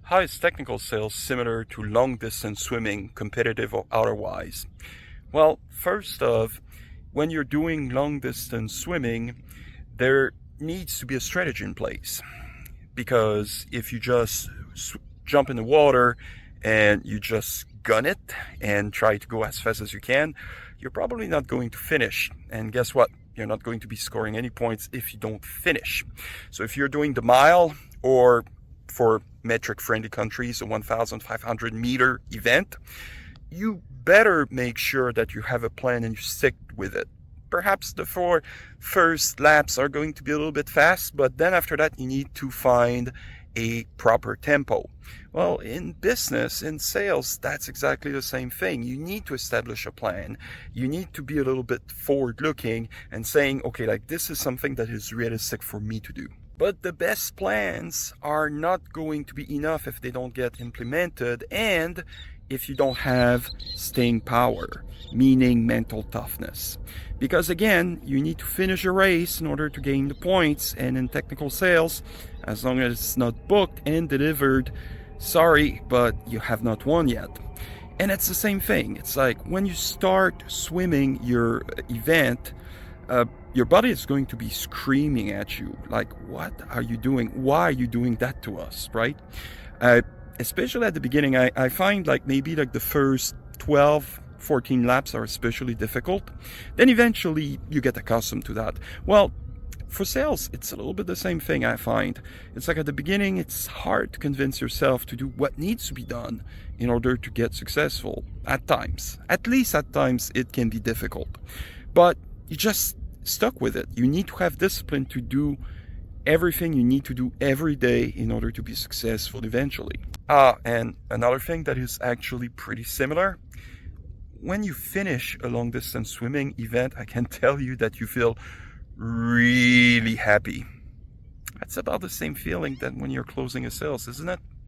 How is technical sales similar to long distance swimming, competitive or otherwise? Well, first off, when you're doing long distance swimming, there needs to be a strategy in place. Because if you just jump in the water and you just gun it and try to go as fast as you can, you're probably not going to finish. And guess what? You're not going to be scoring any points if you don't finish. So if you're doing the mile, or for metric friendly countries, a 1,500 meter event, you better make sure that you have a plan and you stick with it. Perhaps the 4 first laps are going to be a little bit fast, but then after that you need to find a proper tempo. Well, in business, in sales, that's exactly the same thing. You need to establish a plan. You need to be a little bit forward looking and saying, okay, like this is something that is realistic for me to do. But the best plans are not going to be enough if they don't get implemented and if you don't have staying power, meaning mental toughness. Because again, you need to finish a race in order to gain the points, and in technical sales, as long as it's not booked and delivered, sorry, but you have not won yet. And it's the same thing. It's like when you start swimming your event, your body is going to be screaming at you, like, what are you doing? Why are you doing that to us, right? Especially at the beginning, I find like maybe like the first 12, 14 laps are especially difficult. Then eventually you get accustomed to that. Well, for sales, it's a little bit the same thing, I find. It's like at the beginning, it's hard to convince yourself to do what needs to be done in order to get successful. At times, at least at times, it can be difficult. But you just stuck with it. You need to have discipline to do everything you need to do every day in order to be successful eventually. And another thing that is actually pretty similar, when you finish a long distance swimming event, I can tell you that you feel really happy. That's about the same feeling that when you're closing a sales, isn't it?